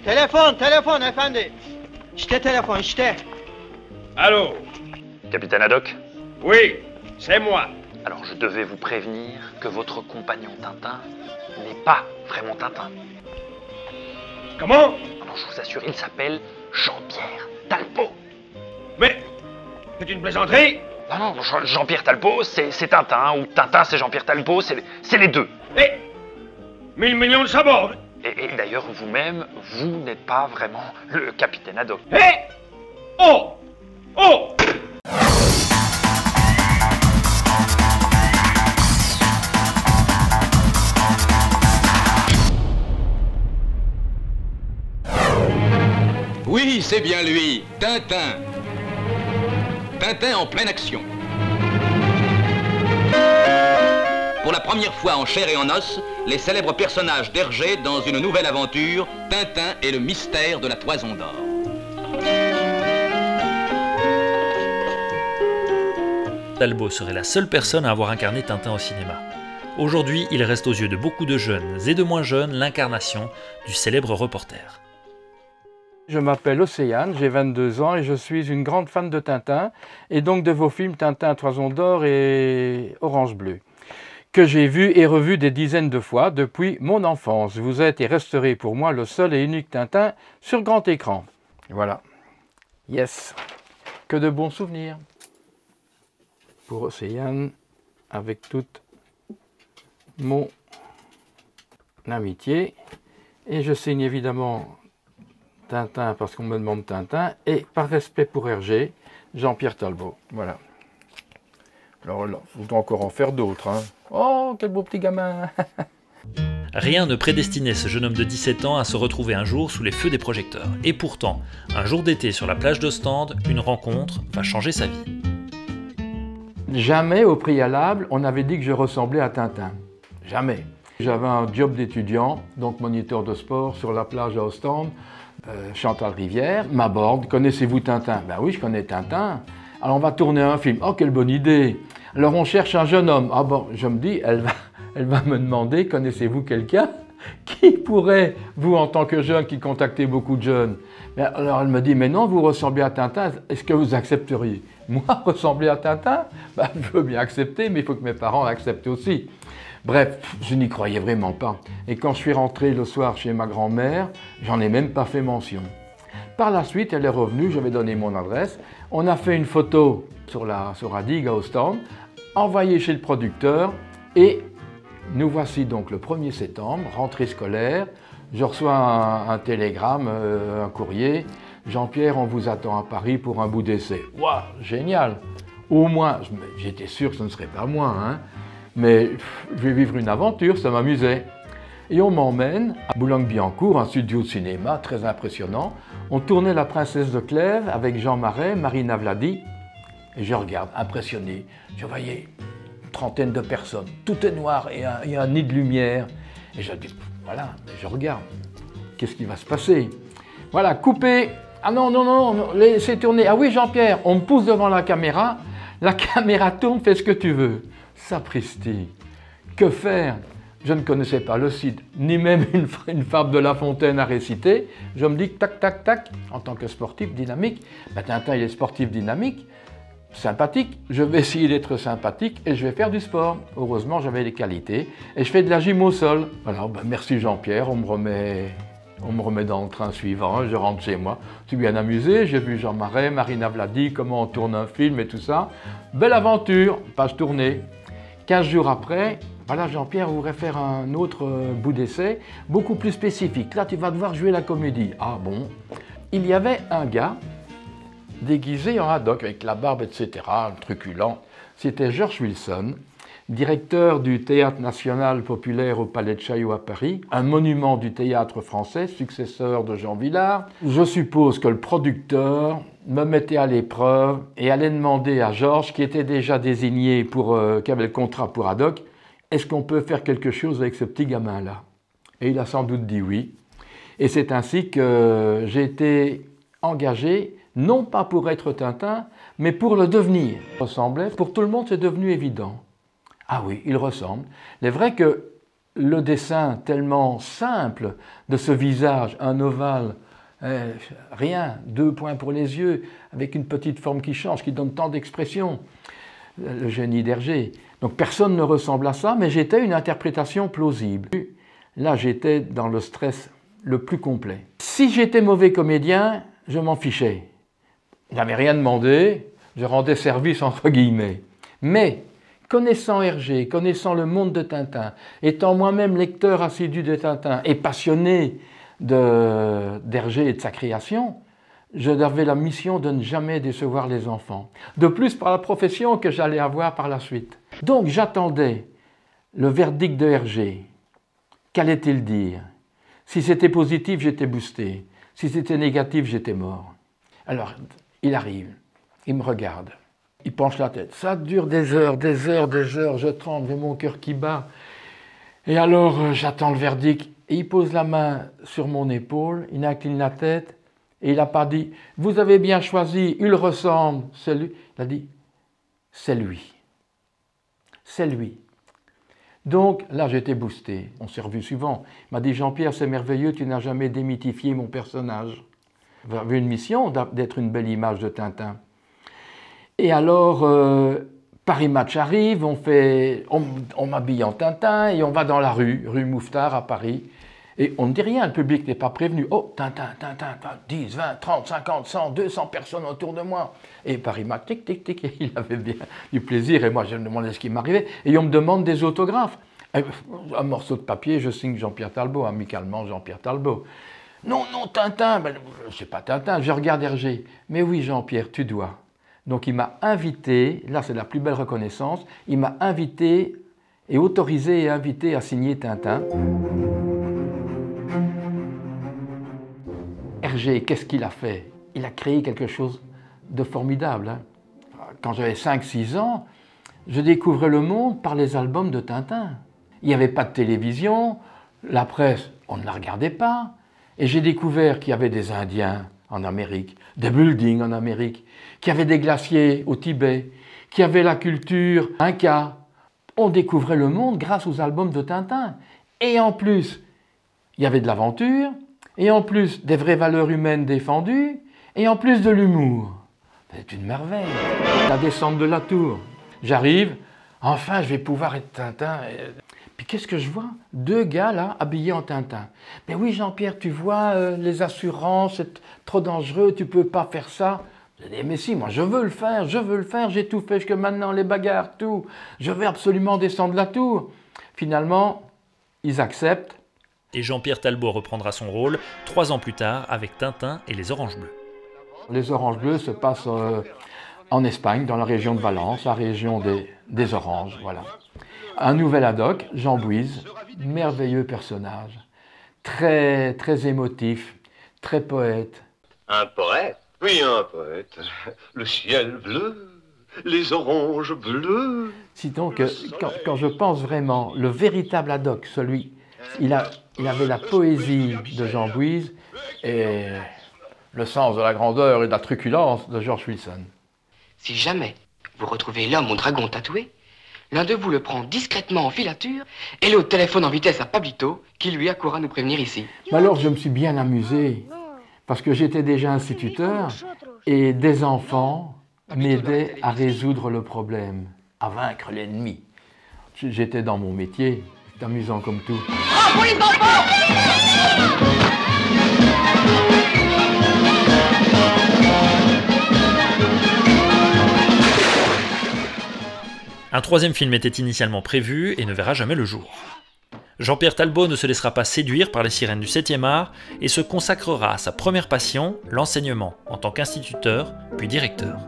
Telefon efendi. İşte telefon, işte. Allô? Capitaine Haddock? Oui, c'est moi. Alors je devais vous prévenir que votre compagnon Tintin n'est pas vraiment Tintin. Comment? Alors je vous assure, il s'appelle Jean-Pierre Talbot. Mais, c'est une plaisanterie? Non, Jean-Pierre Talbot, c'est Tintin, ou Tintin, c'est Jean-Pierre Talbot, c'est les deux. Et 1000 millions de sabords. Et d'ailleurs, vous-même, vous n'êtes pas vraiment le capitaine Haddock. Eh! Oh! Oh! Oui, c'est bien lui, Tintin. Tintin en pleine action. Pour la première fois en chair et en os, les célèbres personnages d'Hergé dans une nouvelle aventure, Tintin et le mystère de la Toison d'Or. Talbot serait la seule personne à avoir incarné Tintin au cinéma. Aujourd'hui, il reste aux yeux de beaucoup de jeunes et de moins jeunes l'incarnation du célèbre reporter. Je m'appelle Océane, j'ai 22 ans et je suis une grande fan de Tintin et donc de vos films Tintin, Toison d'Or et Orange Bleu, que j'ai vu et revu des dizaines de fois depuis mon enfance. Vous êtes et resterez pour moi le seul et unique Tintin sur grand écran. Voilà. Yes. Que de bons souvenirs. Pour Océane, avec toute mon amitié. Et je signe évidemment Tintin parce qu'on me demande Tintin. Et par respect pour Hergé, Jean-Pierre Talbot. Voilà. Alors là, il faut encore en faire d'autres. Hein. Oh, quel beau petit gamin. Rien ne prédestinait ce jeune homme de 17 ans à se retrouver un jour sous les feux des projecteurs. Et pourtant, un jour d'été sur la plage d'Ostende, une rencontre va changer sa vie. Jamais au préalable, on avait dit que je ressemblais à Tintin. Jamais. J'avais un job d'étudiant, donc moniteur de sport sur la plage à Ostende. Chantal Rivière m'aborde. Connaissez-vous Tintin? Ben oui, je connais Tintin. Alors on va tourner un film. Oh, quelle bonne idée! Alors on cherche un jeune homme. Ah bon, je me dis, elle va me demander, connaissez-vous quelqu'un qui pourrait, vous en tant que jeune qui contactez beaucoup de jeunes? Mais alors elle me dit, mais non, vous ressemblez à Tintin, est-ce que vous accepteriez? Moi, ressembler à Tintin? Ben, je veux bien accepter, mais il faut que mes parents acceptent aussi. Bref, je n'y croyais vraiment pas. Et quand je suis rentré le soir chez ma grand-mère, j'en ai même pas fait mention. Par la suite, elle est revenue, je vais donner mon adresse. On a fait une photo sur la digue à Ostende, envoyée chez le producteur et nous voici donc le 1er septembre, rentrée scolaire. Je reçois un télégramme, un courrier. Jean-Pierre, on vous attend à Paris pour un bout d'essai. Waouh, génial! Au moins, j'étais sûr que ce ne serait pas moi, hein. Mais je vais vivre une aventure, ça m'amusait. Et on m'emmène à Boulogne-Billancourt, un studio de cinéma très impressionnant. On tournait La Princesse de Clèves avec Jean Marais, Marina Vladi. Et je regarde, impressionné. Je voyais une trentaine de personnes. Tout est noir et il y a un nid de lumière. Et je dis, voilà, je regarde. Qu'est-ce qui va se passer? Voilà, coupé. Ah non, non, non, laissez tourner. Ah oui, Jean-Pierre, on me pousse devant la caméra. La caméra tourne, fais ce que tu veux. Sapristi, que faire? Je ne connaissais pas le site, ni même une fable de La Fontaine à réciter. Je me dis tac, tac, tac, en tant que sportif dynamique, ben Tintin il est sportif dynamique, sympathique, je vais essayer d'être sympathique et je vais faire du sport. Heureusement j'avais les qualités et je fais de la gym au sol. Alors ben, merci Jean-Pierre, on me remet dans le train suivant, je rentre chez moi. Je suis bien amusé, j'ai vu Jean Marais, Marina Vladi, comment on tourne un film et tout ça. Belle aventure, page tournée. 15 jours après, voilà Jean-Pierre voudrait faire un autre bout d'essai, beaucoup plus spécifique. Là, tu vas devoir jouer la comédie. Ah bon? Il y avait un gars déguisé en Haddock, avec la barbe, etc., truculent. C'était George Wilson, directeur du Théâtre National Populaire au Palais de Chaillot à Paris, un monument du théâtre français, successeur de Jean Vilar. Je suppose que le producteur me mettait à l'épreuve et allait demander à Georges, qui était déjà désigné qui avait le contrat pour Haddock, est-ce qu'on peut faire quelque chose avec ce petit gamin-là? Et il a sans doute dit oui. Et c'est ainsi que j'ai été engagé, non pas pour être Tintin, mais pour le devenir. Il ressemblait, pour tout le monde c'est devenu évident. Ah oui, il ressemble. Il est vrai que le dessin tellement simple de ce visage, un ovale, rien, 2 points pour les yeux, avec une petite forme qui change, qui donne tant d'expression, le génie d'Hergé. Donc personne ne ressemble à ça, mais j'étais une interprétation plausible. Là, j'étais dans le stress le plus complet. Si j'étais mauvais comédien, je m'en fichais. Je n'avais rien demandé, je rendais service entre guillemets. Mais, connaissant Hergé, connaissant le monde de Tintin, étant moi-même lecteur assidu de Tintin et passionné d'Hergé et de sa création, j'avais la mission de ne jamais décevoir les enfants. De plus, par la profession que j'allais avoir par la suite. Donc, j'attendais le verdict de Hergé. Qu'allait-il dire? Si c'était positif, j'étais boosté. Si c'était négatif, j'étais mort. Alors, il arrive, il me regarde, il penche la tête. Ça dure des heures, des heures, des heures, je tremble, j'ai mon cœur qui bat. Et alors, j'attends le verdict. Et il pose la main sur mon épaule, il incline la tête, et il n'a pas dit « Vous avez bien choisi, il ressemble, c'est lui ». Il a dit « C'est lui. C'est lui ». Donc là, j'étais boosté. On s'est revu souvent. Il m'a dit « Jean-Pierre, c'est merveilleux, tu n'as jamais démythifié mon personnage. » J'avais une mission d'être une belle image de Tintin. Et alors, Paris Match arrive, on m'habille en Tintin et on va dans la rue Mouffetard à Paris. Et on ne dit rien, le public n'est pas prévenu. Oh, Tintin, Tintin, 10, 20, 30, 50, 100, 200 personnes autour de moi. Et Paris Match, tic, tic, tic, il avait bien du plaisir. Et moi, je me demandais ce qui m'arrivait. Et on me demande des autographes. Un morceau de papier, je signe Jean-Pierre Talbot, amicalement Jean-Pierre Talbot. Non, non, Tintin, ben, c'est pas Tintin, je regarde Hergé. Mais oui, Jean-Pierre, tu dois. Donc il m'a invité, là c'est la plus belle reconnaissance, il m'a invité et autorisé et invité à signer Tintin. Hergé, qu'est-ce qu'il a fait? Il a créé quelque chose de formidable. Hein. Quand j'avais 5-6 ans, je découvrais le monde par les albums de Tintin. Il n'y avait pas de télévision, la presse, on ne la regardait pas. Et j'ai découvert qu'il y avait des Indiens en Amérique, des buildings en Amérique, qu'il y avait des glaciers au Tibet, qu'il y avait la culture Inca. On découvrait le monde grâce aux albums de Tintin. Et en plus, il y avait de l'aventure, et en plus des vraies valeurs humaines défendues, et en plus de l'humour. C'est une merveille. La descente de la tour. J'arrive, enfin je vais pouvoir être Tintin. Puis qu'est-ce que je vois? 2 gars là, habillés en Tintin. Mais oui Jean-Pierre, tu vois, les assurances, c'est trop dangereux, tu peux pas faire ça. Je dis, mais si, moi je veux le faire, j'ai tout fait jusque maintenant, les bagarres, tout. Je vais absolument descendre la tour. Finalement, ils acceptent. Et Jean-Pierre Talbot reprendra son rôle 3 ans plus tard avec Tintin et les Oranges Bleues. Les Oranges Bleues se passent en Espagne, dans la région de Valence, la région des oranges, voilà. Un nouvel Haddock, Jean Bouise, merveilleux personnage, très, très émotif, très poète. Un poète? Oui, un poète. Le ciel bleu, les oranges bleues. Si donc, quand je pense vraiment, le véritable Haddock, celui, il avait la poésie de Jean Bouise et le sens de la grandeur et de la truculence de George Wilson. Si jamais vous retrouvez l'homme au dragon tatoué, l'un de vous le prend discrètement en filature et l'autre téléphone en vitesse à Pablito qui lui accourra nous prévenir ici. Mais alors je me suis bien amusé parce que j'étais déjà instituteur et des enfants m'aidaient à résoudre le problème, à vaincre l'ennemi. J'étais dans mon métier, c'est amusant comme tout. Oh, police d'enfants! Un 3e film était initialement prévu et ne verra jamais le jour. Jean-Pierre Talbot ne se laissera pas séduire par les sirènes du 7e art et se consacrera à sa première passion, l'enseignement, en tant qu'instituteur, puis directeur.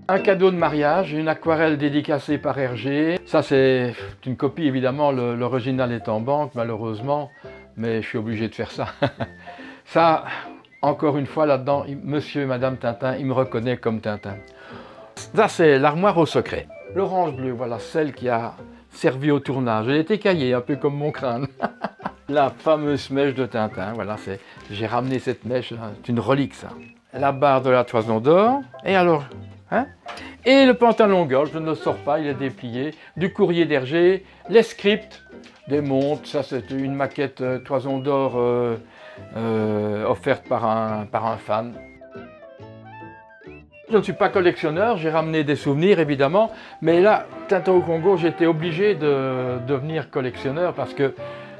Un cadeau de mariage, une aquarelle dédicacée par Hergé. Ça, c'est une copie, évidemment, l'original est en banque, malheureusement, mais je suis obligé de faire ça. Ça, encore une fois, là-dedans, monsieur et madame Tintin, il me reconnaît comme Tintin. Ça, c'est l'armoire au secret. L'orange bleu, voilà, celle qui a servi au tournage. Elle était caillée, un peu comme mon crâne. La fameuse mèche de Tintin, voilà, j'ai ramené cette mèche, c'est une relique ça. La barre de la Toison d'Or, et alors, hein? Et le pantalon gorge, je ne le sors pas, il est déplié, du courrier d'Hergé, les scripts, des montres, ça c'est une maquette Toison d'Or offerte par un fan. Je ne suis pas collectionneur, j'ai ramené des souvenirs évidemment, mais là, Tintin au Congo, j'étais obligé de devenir collectionneur parce que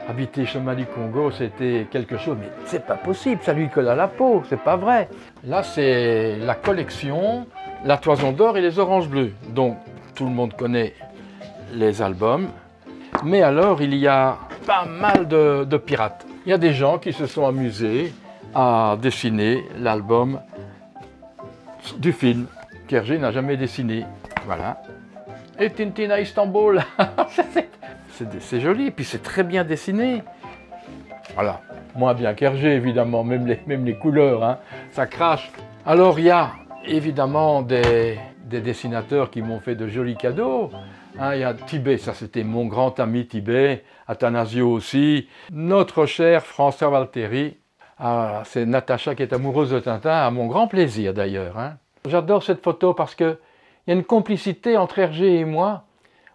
habiter chemin du Congo, c'était quelque chose, mais c'est pas possible, ça lui colle à la peau, c'est pas vrai. Là, c'est la collection, la Toison d'Or et les Oranges Bleues. Donc, tout le monde connaît les albums, mais alors, il y a pas mal de pirates. Il y a des gens qui se sont amusés à dessiner l'album du film qu'Hergé n'a jamais dessiné. Voilà. Et Tintin à Istanbul. C'est joli, et puis c'est très bien dessiné. Voilà, moins bien qu'Hergé, évidemment, même les couleurs, hein, ça crache. Alors il y a évidemment des dessinateurs qui m'ont fait de jolis cadeaux. Hein, il y a Tibet, ça c'était mon grand ami Tibet, Athanasio aussi. Notre cher François Valteri, c'est Natacha qui est amoureuse de Tintin, à mon grand plaisir d'ailleurs. Hein. J'adore cette photo parce qu'il y a une complicité entre Hergé et moi.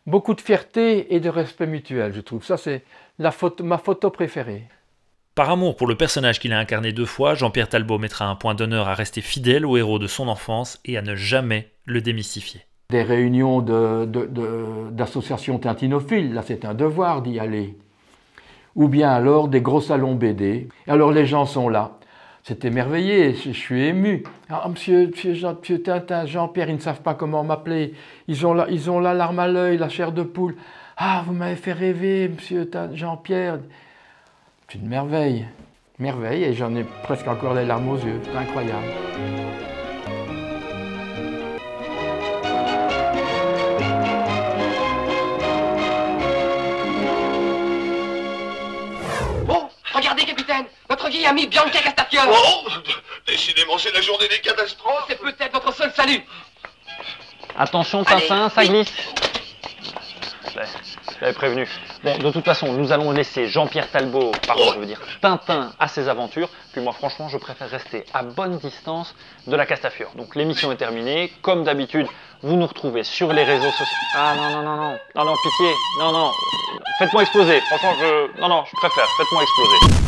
Beaucoup de fierté et de respect mutuel, je trouve. Ça, c'est ma photo préférée. Par amour pour le personnage qu'il a incarné 2 fois, Jean-Pierre Talbot mettra un point d'honneur à rester fidèle au héros de son enfance et à ne jamais le démystifier. Des réunions d'associations tintinophiles, là c'est un devoir d'y aller. Ou bien alors des gros salons BD. Et alors les gens sont là. C'est émerveillé, je suis ému. Ah, monsieur Tintin, Jean-Pierre, ils ne savent pas comment m'appeler. Ils ont la larme à l'œil, la chair de poule. Ah, vous m'avez fait rêver, monsieur Jean-Pierre. C'est une merveille. Merveille, et j'en ai presque encore les larmes aux yeux. C'est incroyable. Bon, regardez, capitaine, notre vieille amie Bianca Castafiore. Oh, décidément, c'est la journée des catastrophes. C'est peut-être votre seul salut. Attention, Tintin, ça glisse. Je l'avais prévenu. Bon, de toute façon, nous allons laisser Jean-Pierre Talbot, je veux dire Tintin, à ses aventures. Puis moi, franchement, je préfère rester à bonne distance de la Castafiore. Donc l'émission est terminée. Comme d'habitude, vous nous retrouvez sur les réseaux sociaux. Ah non, pitié. Non, faites-moi exploser. Franchement, je préfère. Faites-moi exploser.